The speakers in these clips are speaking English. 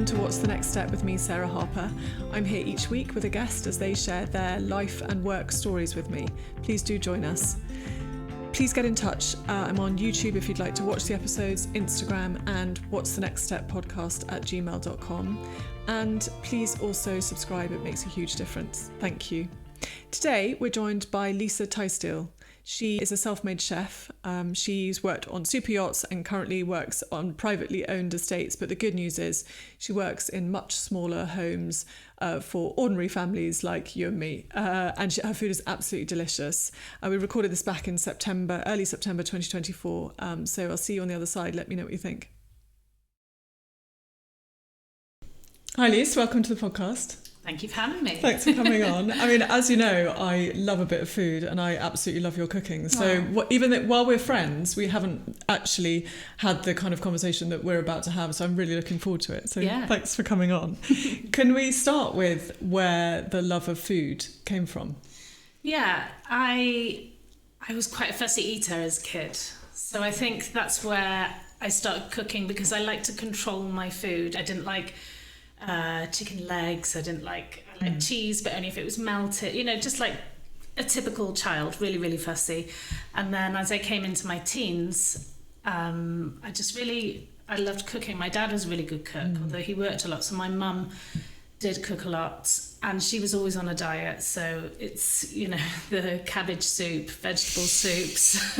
to What's the Next Step with me, Sarah Harper. I'm here each week with a guest as they share their life and work stories with me. Please do join us. Please get in touch. I'm on YouTube if you'd like to watch the episodes, Instagram, and What's the Next Step podcast at gmail.com. And please also subscribe, it makes a huge difference. Thank you. Today we're joined by Lisa Tiesteel. She is a self-made chef. She's worked on super yachts and currently works on privately owned estates. But the good news is she works in much smaller homes for ordinary families like you and me. And her food is absolutely delicious. We recorded this back in early September 2024. So I'll see you on the other side. Let me know what you think. Hi, Lisa. Welcome to the podcast. Thank you for having me. Thanks for coming on. I mean, as you know, I love a bit of food and I absolutely love your cooking. So while we're friends, we haven't actually had the kind of conversation that we're about to have. So I'm really looking forward to it. So Thanks for coming on. Can we start with where the love of food came from? Yeah, I was quite a fussy eater as a kid. So I think that's where I started cooking because I like to control my food. I didn't like chicken legs. I like cheese, but only if it was melted, just like a typical child, really, really fussy. And then as I came into my teens, I loved cooking. My dad was a really good cook, although he worked a lot. So my mum did cook a lot and she was always on a diet. So it's, the cabbage soup, vegetable soups,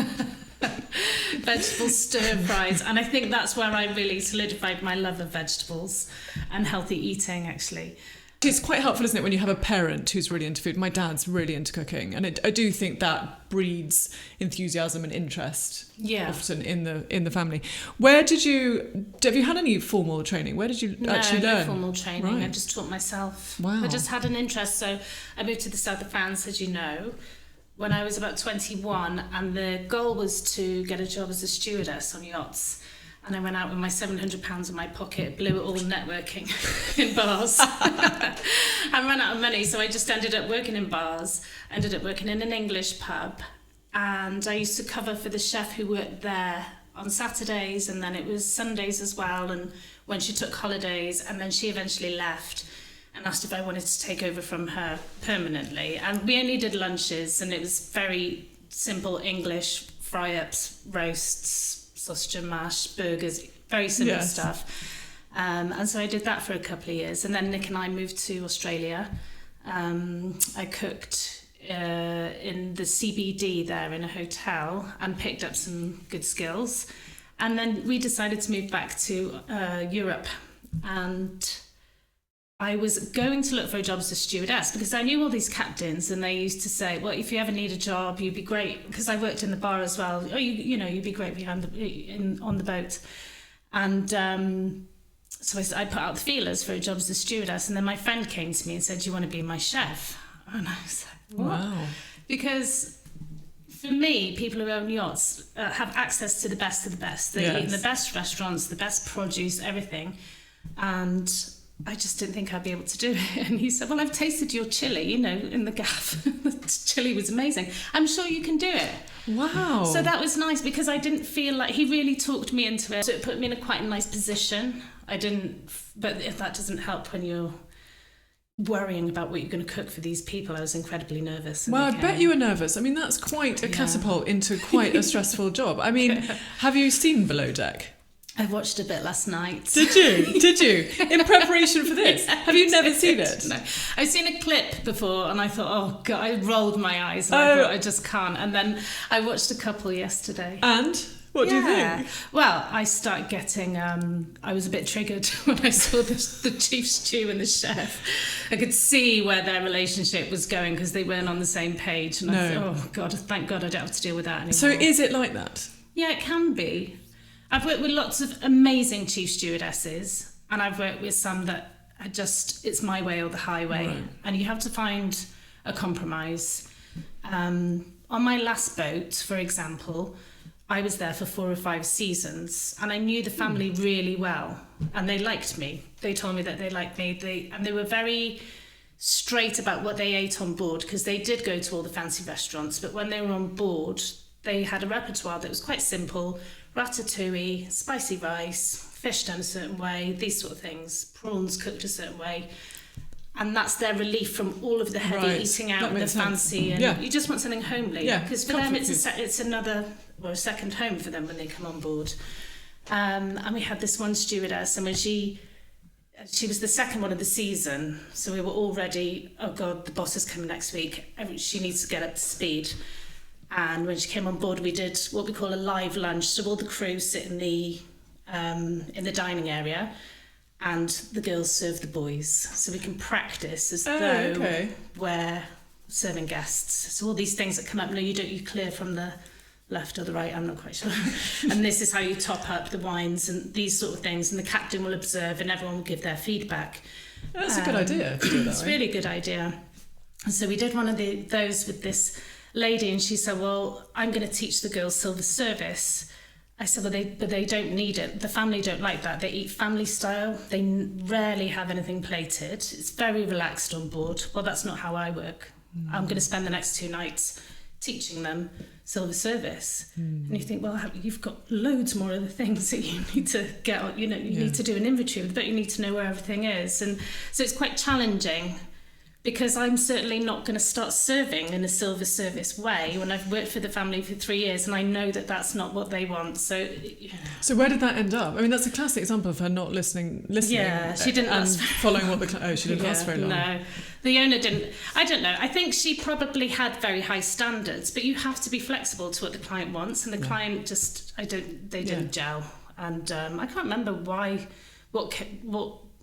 vegetable stir fries, and I think that's where I really solidified my love of vegetables and healthy eating, actually. It's quite helpful, isn't it, when you have a parent who's really into food. My dad's really into cooking, and I do think that breeds enthusiasm and interest often in the family. Have you had any formal training? Where did you actually learn? No formal training. Right. I just taught myself. Wow. I just had an interest. So I moved to the south of France, as you know, when I was about 21, and the goal was to get a job as a stewardess on yachts. And I went out with my £700 in my pocket, blew it all networking in bars. I ran out of money, so I just ended up working in bars, ended up working in an English pub. And I used to cover for the chef who worked there on Saturdays, and then it was Sundays as well, and when she took holidays, and then she eventually left and asked if I wanted to take over from her permanently. And we only did lunches, and it was very simple English fry-ups, roasts, sausage and mash, burgers, very simple stuff. And so I did that for a couple of years. And then Nick and I moved to Australia. I cooked in the CBD there in a hotel and picked up some good skills. And then we decided to move back to Europe. And I was going to look for a job as a stewardess because I knew all these captains, and they used to say, well, if you ever need a job, you'd be great, because I worked in the bar as well. Oh, you'd be great on the boat. And so I put out the feelers for a job as a stewardess, and then my friend came to me and said, do you want to be my chef? And I was like, what? Wow. Because for me, people who own yachts have access to the best of the best. They eat in the best restaurants, the best produce, everything. And I just didn't think I'd be able to do it. And he said, well, I've tasted your chili, in the gaff. The chili was amazing. I'm sure you can do it. Wow. So that was nice because I didn't feel like he really talked me into it. So it put me in quite a nice position. But if that doesn't help when you're worrying about what you're going to cook for these people, I was incredibly nervous. Well, I bet you were nervous. I mean, that's quite a catapult into quite a stressful job. I mean, have you seen Below Deck? I watched a bit last night. Did you? In preparation for this? Have you never seen it? No. I've seen a clip before and I thought, oh God, I rolled my eyes and I thought I just can't. And then I watched a couple yesterday. And? What do you think? Well, I started getting, I was a bit triggered when I saw the chief stew and the chef. I could see where their relationship was going because they weren't on the same page. And I thought, oh God, thank God I don't have to deal with that anymore. So is it like that? Yeah, it can be. I've worked with lots of amazing chief stewardesses, and I've worked with some that are just, it's my way or the highway. Right. And you have to find a compromise. On my last boat, for example, I was there for 4 or 5 seasons, and I knew the family really well, and they liked me. They told me that they liked me. They were very straight about what they ate on board, because they did go to all the fancy restaurants, but when they were on board, they had a repertoire that was quite simple: ratatouille, spicy rice, fish done a certain way, these sort of things, prawns cooked a certain way. And that's their relief from all of the heavy eating out and the fancy. And you just want something homely. Because for them, it's another, or a second home for them when they come on board. And we had this one stewardess, and when she was the second one of the season, so we were all ready, oh God, the boss is coming next week. She needs to get up to speed. And when she came on board, we did what we call a live lunch. So all the crew sit in the dining area, and the girls serve the boys, so we can practice as though we're serving guests. So all these things that come up, no, you clear from the left or the right, I'm not quite sure. And this is how you top up the wines and these sort of things, and the captain will observe and everyone will give their feedback. That's a good idea to do that. It's a really good idea. And so we did one of those with this lady, and she said, well, I'm going to teach the girls silver service. I said, well, they don't need it. The family don't like that. They eat family style. They rarely have anything plated. It's very relaxed on board. Well, that's not how I work. I'm going to spend the next 2 nights teaching them silver service. And you think, well, you've got loads more other things that you need to get on. You need to do an inventory, but you need to know where everything is. And so it's quite challenging, because I'm certainly not going to start serving in a silver service way when I've worked for the family for 3 years and I know that that's not what they want. So where did that end up? I mean, that's a classic example of her not listening. Yeah, she didn't and following what she didn't last very long. No, the owner didn't. I don't know. I think she probably had very high standards, but you have to be flexible to what the client wants, and the client just didn't gel. And I can't remember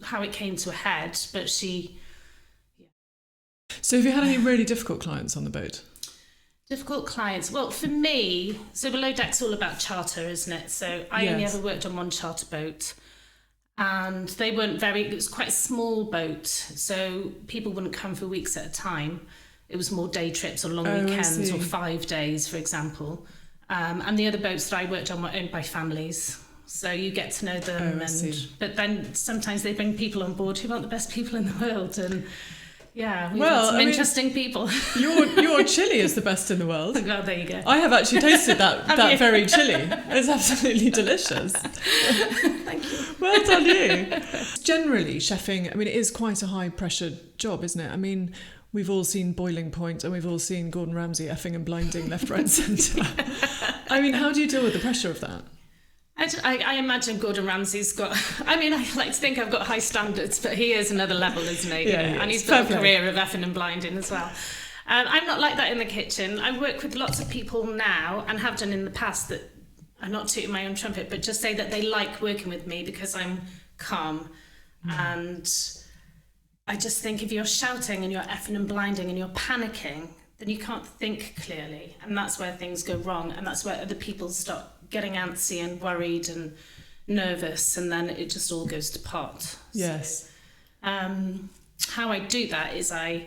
how it came to a head, but she. So have you had any really difficult clients on the boat? Difficult clients? Well, for me, so Below Deck's all about charter, isn't it? So I only ever worked on one charter boat, and it was quite a small boat, so people wouldn't come for weeks at a time. It was more day trips or long weekends, or 5 days, for example. And the other boats that I worked on were owned by families. So you get to know them, but then sometimes they bring people on board who aren't the best people in the world, and yeah, we've had some interesting people. Your chili is the best in the world. Well, there you go. I have actually tasted that very chili. It's absolutely delicious. Thank you. Well done you. Generally, chefing, I mean, it is quite a high-pressure job, isn't it? I mean, we've all seen Boiling Point, and we've all seen Gordon Ramsay effing and blinding left, right and centre. I mean, how do you deal with the pressure of that? I imagine Gordon Ramsay's got, I mean, I like to think I've got high standards, but he is another level, isn't he? Yeah, and he's got a career of effing and blinding as well. I'm not like that in the kitchen. I work with lots of people now, and have done in the past, that I'm not tooting my own trumpet, but just say that they like working with me because I'm calm. And I just think if you're shouting and you're effing and blinding and you're panicking, then you can't think clearly. And that's where things go wrong. And that's where other people start getting antsy and worried and nervous, and then it just all goes to pot. Yes. So, how I do that is I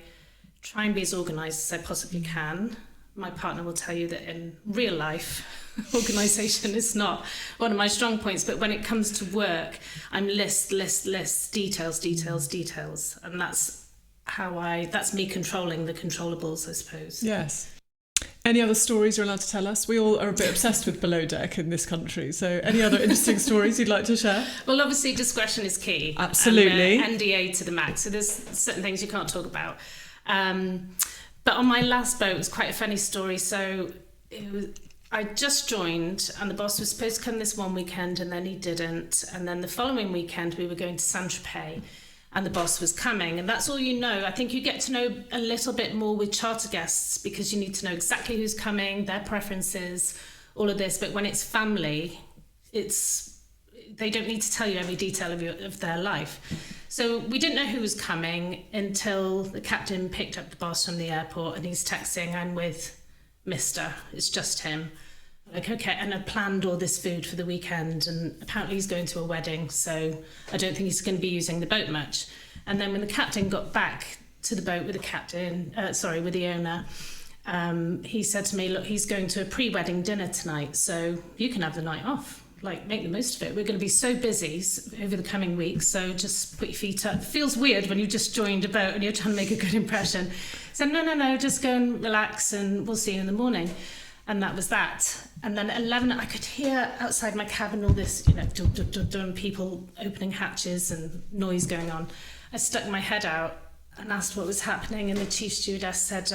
try and be as organised as I possibly can. My partner will tell you that in real life, organisation is not one of my strong points, but when it comes to work, I'm list, details, and that's me controlling the controllables, I suppose. Yes. Any other stories you're allowed to tell us? We all are a bit obsessed with Below Deck in this country. So any other interesting stories you'd like to share? Well, obviously discretion is key. Absolutely. NDA to the max. So there's certain things you can't talk about. But on my last boat, it was quite a funny story. So I just joined, and the boss was supposed to come this one weekend, and then he didn't. And then the following weekend, we were going to Saint-Tropez, and the boss was coming, and that's all you know. I think you get to know a little bit more with charter guests, because you need to know exactly who's coming, their preferences, all of this. But when it's family, they don't need to tell you every detail of their life. So we didn't know who was coming until the captain picked up the boss from the airport, and he's texting, I'm with Mr. It's just him. Like, okay, and I planned all this food for the weekend, and apparently he's going to a wedding, so I don't think he's going to be using the boat much. And then when the captain got back to the boat with the owner, he said to me, look, he's going to a pre-wedding dinner tonight, so you can have the night off. Like, make the most of it. We're going to be so busy over the coming weeks, so just put your feet up. It feels weird when you've just joined a boat and you're trying to make a good impression. So no, just go and relax, and we'll see you in the morning. And that was that. And then at 11, I could hear outside my cabin all this, you know, dum, dum, dum, dum, people opening hatches and noise going on. I stuck my head out and asked what was happening, and the chief stewardess said,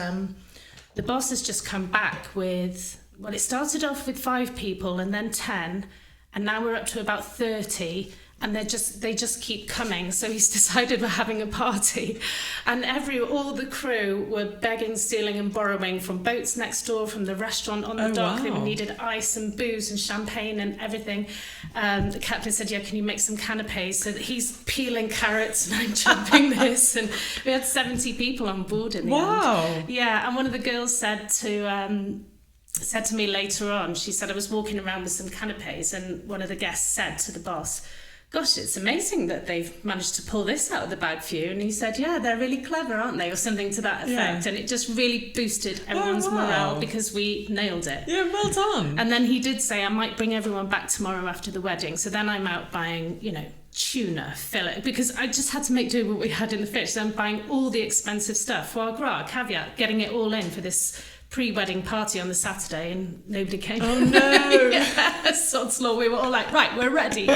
the boss has just come back with, well, it started off with 5 people and then 10, and now we're up to about 30, and they just keep coming. So he's decided we're having a party, and all the crew were begging, stealing and borrowing from boats next door, from the restaurant on the dock. Wow. They needed ice and booze and champagne and everything. The captain said, yeah, can you make some canapes? So he's peeling carrots and I'm chopping this, and we had 70 people on board in the end. Yeah, and one of the girls said to me later on, she said, I was walking around with some canapes, and one of the guests said to the boss, gosh, it's amazing that they've managed to pull this out of the bag for you. And he said, yeah, they're really clever, aren't they? Or something to that effect. Yeah. And it just really boosted everyone's morale because we nailed it. Yeah, well done. And then he did say, I might bring everyone back tomorrow after the wedding. So then I'm out buying, you know, tuna, fillet, because I just had to make do with what we had in the fridge. So I'm buying all the expensive stuff, foie gras, caviar, getting it all in for this pre-wedding party on the Saturday, and nobody came. Oh no! Yeah, sod's law. We were all like, right, we're ready,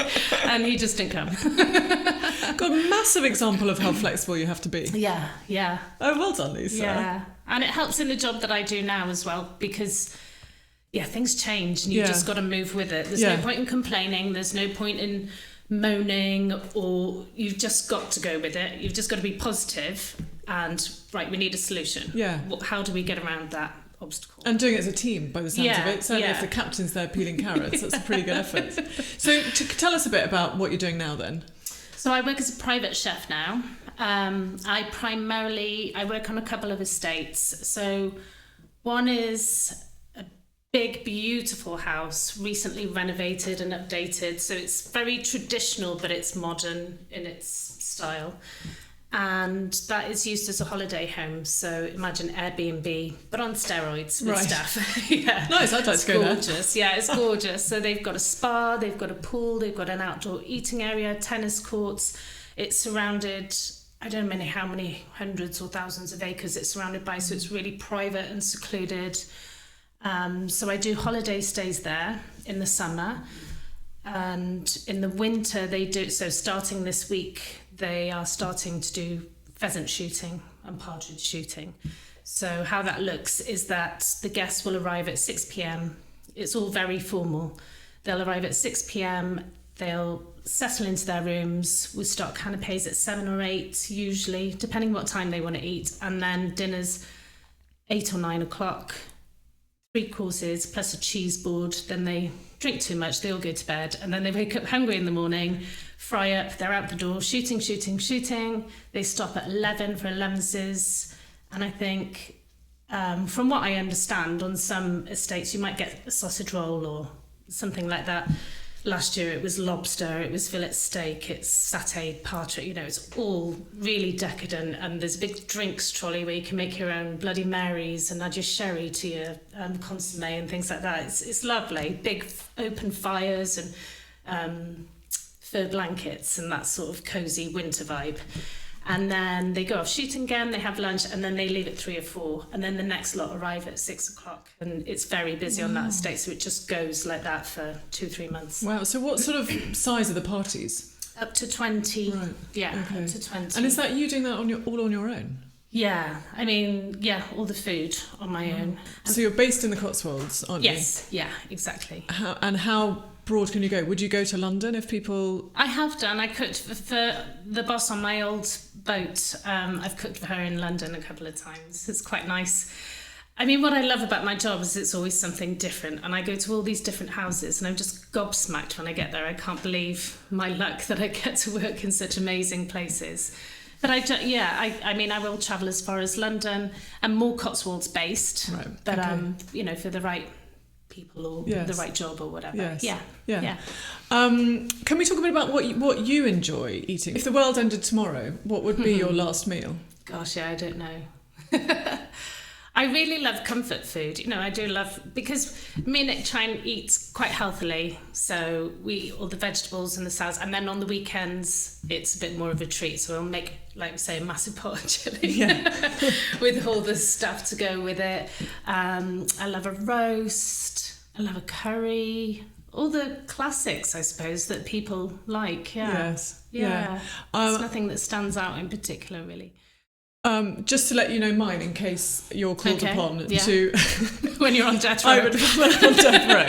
and he just didn't come. Got a massive example of how flexible you have to be. Yeah. Oh, well done, Lisa. Yeah, and it helps in the job that I do now as well, because things change, and you've just got to move with it. There's no point in complaining. There's no point in moaning, or you've just got to go with it. You've just got to be positive. And right, we need a solution. Yeah. How do we get around that obstacle? And doing it as a team, by the sounds of it. Certainly if the captain's there peeling carrots, that's a pretty good effort. So tell us a bit about what you're doing now then. So I work as a private chef now. I work on a couple of estates. So one is a big, beautiful house, recently renovated and updated. So it's very traditional, but it's modern in its style. And that is used as a holiday home. So imagine Airbnb, but on steroids with staff. Nice, I'd like to go there. Gorgeous. Yeah, it's gorgeous. So they've got a spa, they've got a pool, they've got an outdoor eating area, tennis courts. It's surrounded, I don't know how many hundreds or thousands of acres it's surrounded by. So it's really private and secluded. So I do holiday stays there in the summer. And in the winter they do, so starting this week, they are starting to do pheasant shooting and partridge shooting. So how that looks is that the guests will arrive at 6 p.m. It's all very formal. They'll arrive at 6 p.m. They'll settle into their rooms. We start canapes at 7 or 8 usually, depending what time they want to eat. And then dinner's 8 or 9 o'clock. 3 courses plus a cheese board. Then they drink too much, they all go to bed, and then they wake up hungry in the morning, fry up, they're out the door, shooting. They stop at 11 for 11s, and I think, from what I understand, on some estates you might get a sausage roll or something like that. Last year it was lobster, it was fillet steak, it's satay partridge, you know, it's all really decadent, and there's a big drinks trolley where you can make your own Bloody Marys and add your sherry to your consomme and things like that. It's lovely, big open fires and fur blankets and that sort of cosy winter vibe. And then they go off shooting again, they have lunch, and then they leave at 3 or 4, and then the next lot arrive at 6 o'clock, and it's very busy on that estate, so it just goes like that for 2-3 months. Wow, so what sort of size are the parties? Up to 20. Right. Yeah, okay. Up to 20. And is that you doing that all on your own? Yeah, I mean, all the food on my own. So you're based in the Cotswolds, aren't you? Yes, yeah, exactly. How broad can you go? Would you go to London if people... I have done. I cooked for the boss on my old boat. I've cooked for her in London a couple of times. It's quite nice. I mean, what I love about my job is it's always something different, and I go to all these different houses and I'm just gobsmacked when I get there. I can't believe my luck that I get to work in such amazing places. But I mean, I will travel as far as London. I'm more Cotswolds based, right. But for the right people or the right job or whatever. Yes. Yeah. Can we talk a bit about what you enjoy eating? If the world ended tomorrow, what would be your last meal? Gosh, I don't know. I really love comfort food. I do love, because me and Nick try and eat quite healthily. So we eat all the vegetables and the salads, and then on the weekends it's a bit more of a treat. So we'll make, like we say, a massive pot of chili with all the stuff to go with it. I love a roast. I love a curry. All the classics, I suppose, that people like. Yeah. Yes. Yeah. There's nothing that stands out in particular, really. Just to let you know mine, in case you're called upon to... When you're on death row. When I'm on death row.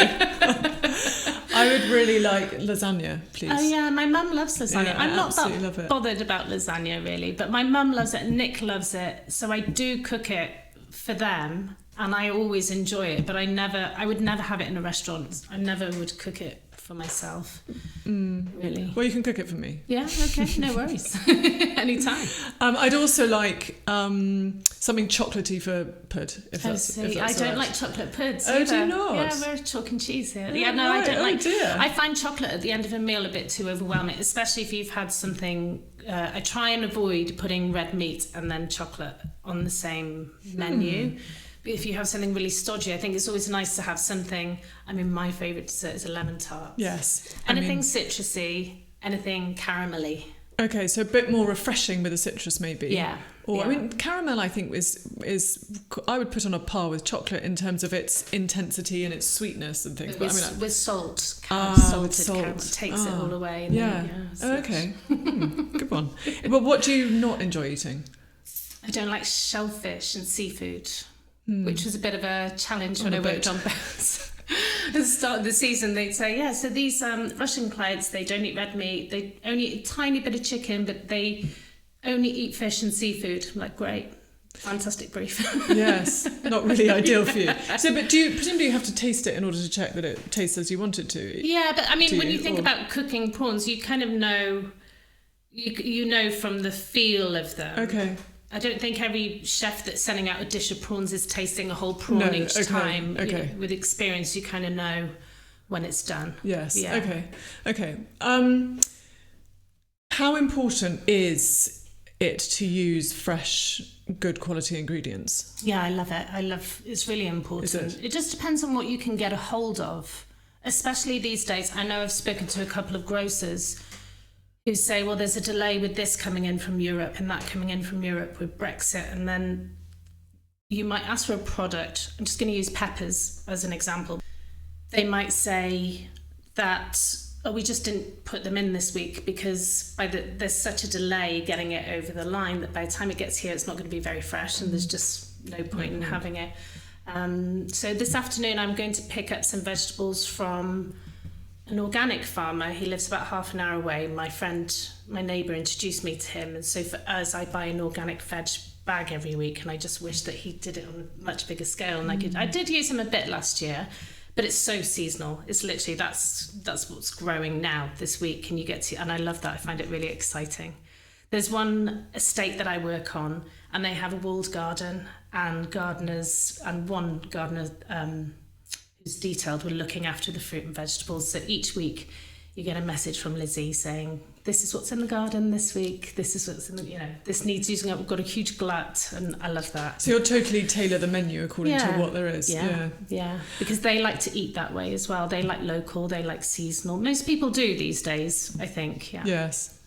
I would really like lasagna, please. Oh yeah, my mum loves lasagna. Yeah, I'm not that that bothered about lasagna, really, but my mum loves it and Nick loves it, so I do cook it for them, and I always enjoy it, but I would never have it in a restaurant. I never would cook it for myself, really. Well, you can cook it for me. Yeah, okay, no worries. Anytime. I'd also like something chocolatey for pud, if that's I don't like chocolate puds either. either. Do you not? Yeah, we're chalk and cheese here. I don't like... dear. I find chocolate at the end of a meal a bit too overwhelming, especially if you've had something... I try and avoid putting red meat and then chocolate on the same menu. But if you have something really stodgy, I think it's always nice to have something... my favourite dessert is a lemon tart. Yes. Anything citrusy, anything caramelly. Okay, so a bit more refreshing with the citrus, maybe. Yeah. Or caramel, I think, is I would put on a par with chocolate in terms of its intensity and its sweetness and things. With salt, salted salt. caramel takes it all away. And Okay. Good one. But what do you not enjoy eating? I don't like shellfish and seafood, which was a bit of a challenge when I worked on boats. At the start of the season, they'd say, so these Russian clients, they don't eat red meat, they only eat a tiny bit of chicken, but they only eat fish and seafood. I'm like, great, fantastic brief. Yes, not really ideal for you. So, but presumably you have to taste it in order to check that it tastes as you want it to? Yeah, but when you think about cooking prawns, you kind of know, you know from the feel of them. Okay. I don't think every chef that's sending out a dish of prawns is tasting a whole prawn each time. Okay. With experience, you kind of know when it's done. Yes. Yeah. Okay. How important is it to use fresh, good quality ingredients? Yeah, I love it. It's really important. Is it? It just depends on what you can get a hold of, especially these days. I know I've spoken to a couple of grocers who say, well, there's a delay with this coming in from Europe and that coming in from Europe with Brexit, and then you might ask for a product. I'm just going to use peppers as an example. They might say that, we just didn't put them in this week because there's such a delay getting it over the line that by the time it gets here, it's not going to be very fresh, and there's just no point in having it. So this afternoon, I'm going to pick up some vegetables from an organic farmer. He lives about half an hour away. My neighbour introduced me to him, and so for us, I buy an organic veg bag every week, and I just wish that he did it on a much bigger scale. And I did use him a bit last year, but it's so seasonal. It's literally that's what's growing now this week, and and I love that. I find it really exciting. There's one estate that I work on, and they have a walled garden, and one gardener who's detailed we're looking after the fruit and vegetables. So each week you get a message from Lizzie saying, this is what's in the garden this week, this is what's in the, this needs using up, we've got a huge glut, and I love that. So you'll totally tailor the menu according to what there is. Yeah, because they like to eat that way as well. They like local, they like seasonal. Most people do these days, I think. Yes.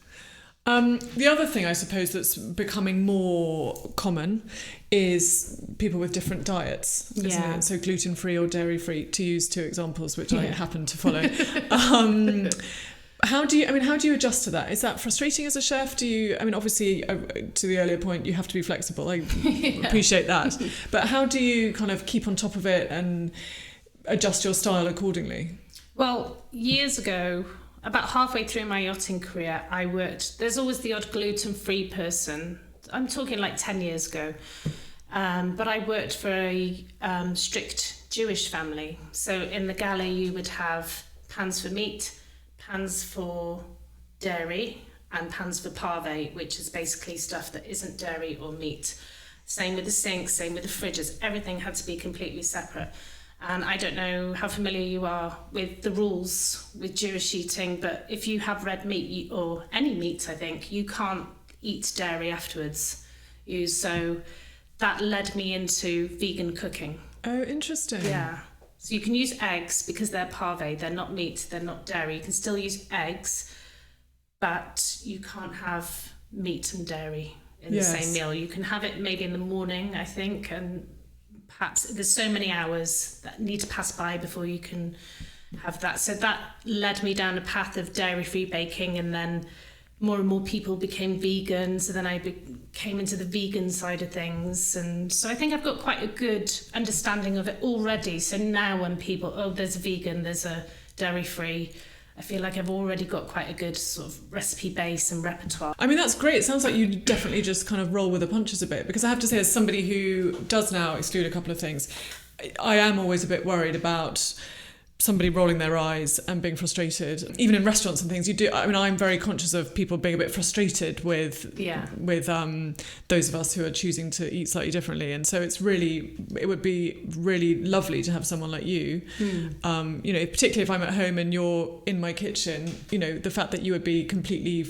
The other thing, I suppose, that's becoming more common is people with different diets, isn't it? So gluten-free or dairy-free, to use two examples, which I happen to follow. How do you adjust to that? Is that frustrating as a chef? Obviously, to the earlier point, you have to be flexible. I appreciate that. But how do you kind of keep on top of it and adjust your style accordingly? Well, years ago, about halfway through my yachting career, there's always the odd gluten-free person. I'm talking like 10 years ago. But I worked for a strict Jewish family. So in the galley, you would have pans for meat, pans for dairy, and pans for parve, which is basically stuff that isn't dairy or meat. Same with the sinks, same with the fridges. Everything had to be completely separate. And I don't know how familiar you are with the rules with Jewish eating, but if you have red meat, or any meat, I think, you can't eat dairy afterwards. So that led me into vegan cooking. Oh, interesting. Yeah. So you can use eggs because they're parve, they're not meat, they're not dairy. You can still use eggs, but you can't have meat and dairy in the same meal. You can have it maybe in the morning, I think, and perhaps there's so many hours that need to pass by before you can have that. So that led me down a path of dairy-free baking, and then more and more people became vegan, so then I came into the vegan side of things, and so I think I've got quite a good understanding of it already. So now when people, there's a vegan, there's a dairy-free, I feel like I've already got quite a good sort of recipe base and repertoire. I mean, that's great. It sounds like you definitely just kind of roll with the punches a bit, because I have to say, as somebody who does now exclude a couple of things, I am always a bit worried about somebody rolling their eyes and being frustrated. Even in restaurants and things, I'm very conscious of people being a bit frustrated with those of us who are choosing to eat slightly differently. And so it would be really lovely to have someone like you, particularly if I'm at home and you're in my kitchen, the fact that you would be completely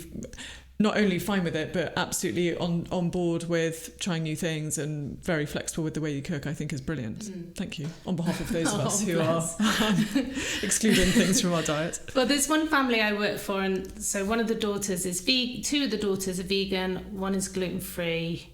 not only fine with it, but absolutely on board with trying new things and very flexible with the way you cook, I think is brilliant. Thank you. On behalf of those of us who are excluding things from our diet. Well, there's one family I work for, and so one of the daughters is two of the daughters are vegan, one is gluten-free,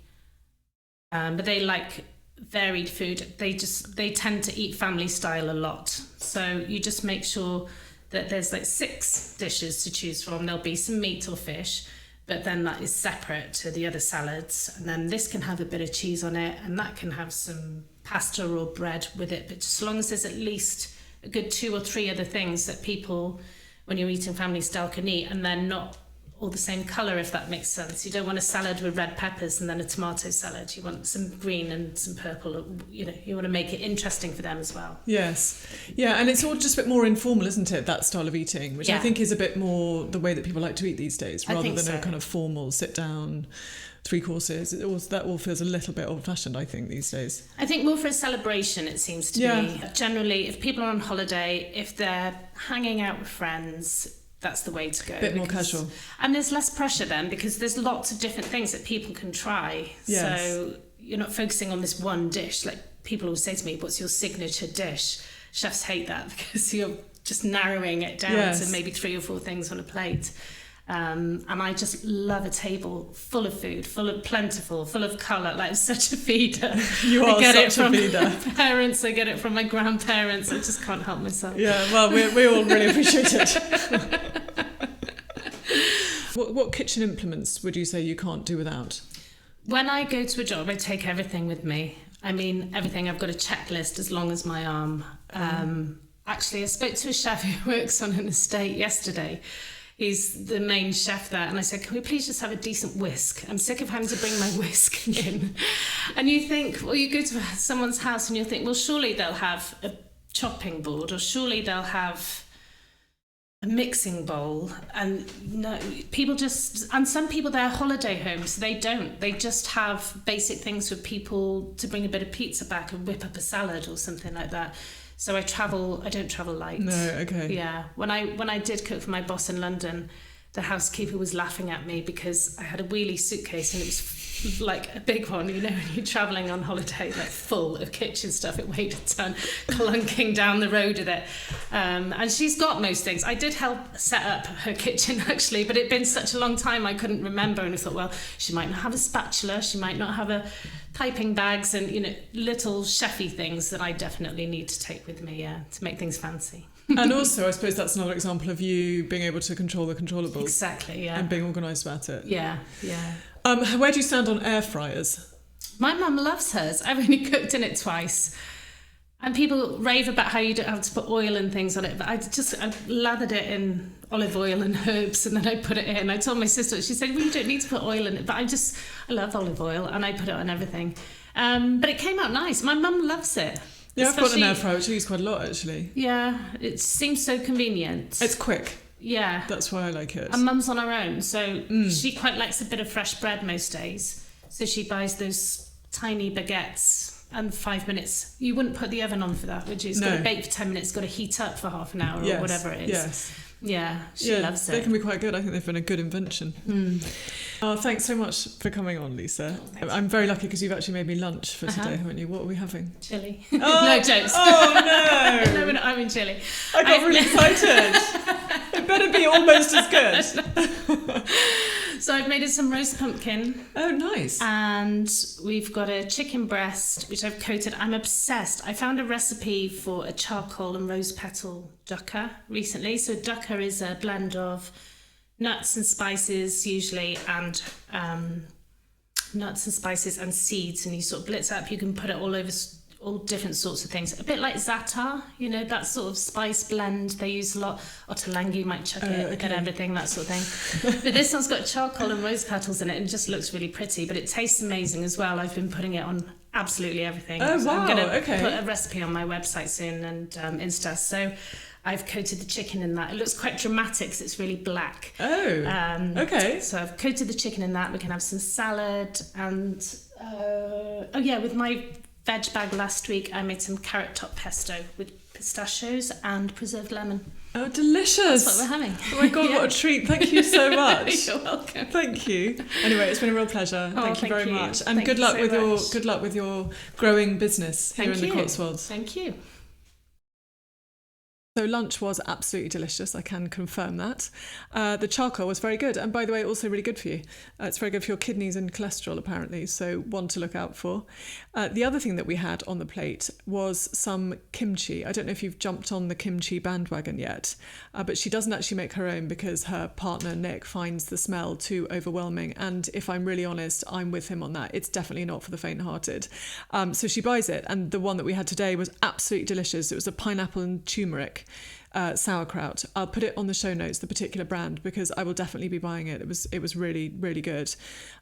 but they like varied food. They tend to eat family style a lot. So you just make sure that there's like 6 dishes to choose from. There'll be some meat or fish, but then that is separate to the other salads. And then this can have a bit of cheese on it, and that can have some pasta or bread with it. But just as long as there's at least a good 2 or 3 other things that people, when you're eating family style, can eat, and they're not all the same colour, if that makes sense. You don't want a salad with red peppers and then a tomato salad. You want some green and some purple. You want to make it interesting for them as well. Yes. Yeah, and it's all just a bit more informal, isn't it, that style of eating, which I think is a bit more the way that people like to eat these days, rather than a kind of formal sit-down 3 courses. That all feels a little bit old-fashioned, I think, these days. I think more for a celebration, it seems to be. Generally, if people are on holiday, if they're hanging out with friends, that's the way to go. A bit more casual. And there's less pressure then, because there's lots of different things that people can try. Yes. So you're not focusing on this one dish. Like, people always say to me, what's your signature dish? Chefs hate that because you're just narrowing it down to maybe 3 or 4 things on a plate. And I just love a table full of food, plentiful, full of colour. Like, such a feeder. You are such a feeder. I get it from my parents, I get it from my grandparents. I just can't help myself. Yeah, well, we all really appreciate it. What kitchen implements would you say you can't do without? When I go to a job, I take everything with me. I mean, everything. I've got a checklist as long as my arm. Actually, I spoke to a chef who works on an estate yesterday. He's the main chef there, and I said, can we please just have a decent whisk? I'm sick of having to bring my whisk in. And you think, well, you go to someone's house and you think, well, surely they'll have a chopping board, or surely they'll have a mixing bowl. And no, people just, and some people, they're holiday homes, they don't. They just have basic things for people to bring a bit of pizza back and whip up a salad or something like that. So I don't travel light. No, okay. Yeah. When I did cook for my boss in London, the housekeeper was laughing at me because I had a wheelie suitcase, and it was like a big one, when you're travelling on holiday, like full of kitchen stuff. It weighed a ton, clunking down the road with it. And she's got most things. I did help set up her kitchen, actually, but it'd been such a long time I couldn't remember. And I thought, well, she might not have a spatula, she might not have a piping bags, and little chefy things that I definitely need to take with me, to make things fancy. And also, I suppose that's another example of you being able to control the controllables. Exactly, yeah. And being organised about it. Yeah. Where do you stand on air fryers? My mum loves hers. I've only cooked in it twice. And people rave about how you don't have to put oil and things on it, but I lathered it in olive oil and herbs, and then I put it in. I told my sister, she said, well, you don't need to put oil in it, but I love olive oil, and I put it on everything. But it came out nice. My mum loves it. Yeah, I've got an air fryer, which I use quite a lot, actually. Yeah, it seems so convenient. It's quick. Yeah. That's why I like it. And mum's on her own, so she quite likes a bit of fresh bread most days. So she buys those tiny baguettes and 5 minutes. You wouldn't put the oven on for that, would you? It's got to bake for 10 minutes, got to heat up for half an hour or whatever it is. Yes. Yeah, she loves it. They can be quite good. I think they've been a good invention. Oh, thanks so much for coming on, Lisa. I'm very lucky because you've actually made me lunch for today, haven't you? What are we having? Chili. Oh, no jokes. Oh, no. No, I'm in chili. I got really excited. It better be almost as good. So I've made us some roast pumpkin. Oh, nice. And we've got a chicken breast, which I've coated. I'm obsessed. I found a recipe for a charcoal and rose petal dukkha recently. So dukkha is a blend of nuts and spices usually, and seeds, and you sort of blitz up. You can put it all over all different sorts of things, a bit like za'atar, that sort of spice blend they use a lot. Ottolenghi might chuck it and everything, that sort of thing. But this one's got charcoal and rose petals in it, and it just looks really pretty, but it tastes amazing as well. I've been putting it on absolutely everything. Oh, so wow. I'm going to put a recipe on my website soon, and Insta. So I've coated the chicken in that. It looks quite dramatic because it's really black. Oh, okay. So I've coated the chicken in that. We can have some salad, and with my veg bag last week, I made some carrot top pesto with pistachios and preserved lemon. Oh, delicious. That's what we're having. Oh my God, what a treat. Thank you so much. You're welcome. Thank you. Anyway, it's been a real pleasure. Thank you very much. And good luck with your growing business here in the Cotswolds. Thank you. So lunch was absolutely delicious, I can confirm that. The charcoal was very good, and by the way, also really good for you. It's very good for your kidneys and cholesterol, apparently, so one to look out for. The other thing that we had on the plate was some kimchi. I don't know if you've jumped on the kimchi bandwagon yet, but she doesn't actually make her own because her partner, Nick, finds the smell too overwhelming, and if I'm really honest, I'm with him on that. It's definitely not for the faint-hearted. So she buys it, and the one that we had today was absolutely delicious. It was a pineapple and turmeric sauerkraut. I'll put it on the show notes, the particular brand, because I will definitely be buying it. It was really, really good.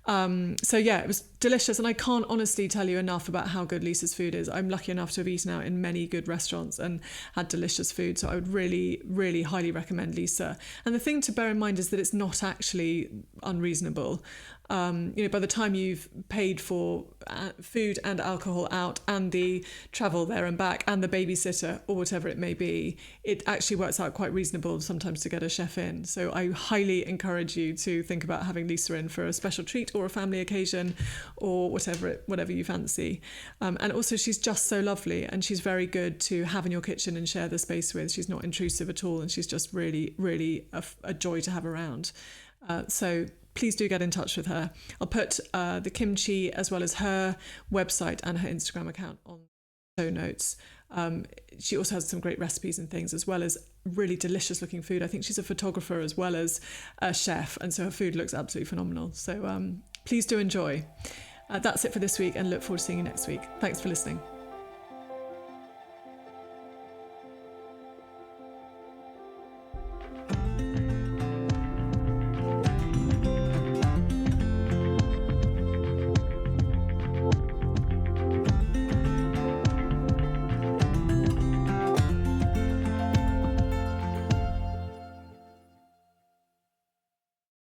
It was delicious, and I can't honestly tell you enough about how good Lisa's food is. I'm lucky enough to have eaten out in many good restaurants and had delicious food, so I would really, really highly recommend Lisa. And the thing to bear in mind is that it's not actually unreasonable. By the time you've paid for food and alcohol out and the travel there and back and the babysitter or whatever it may be, it actually works out quite reasonable sometimes to get a chef in. So I highly encourage you to think about having Lisa in for a special treat or a family occasion or whatever you fancy. And also she's just so lovely, and she's very good to have in your kitchen and share the space with. She's not intrusive at all, and she's just really, really a joy to have around. So please do get in touch with her. I'll put the kimchi as well as her website and her Instagram account on show notes. She also has some great recipes and things, as well as really delicious looking food. I think she's a photographer as well as a chef, and so her food looks absolutely phenomenal. So please do enjoy. That's it for this week, and look forward to seeing you next week. Thanks for listening.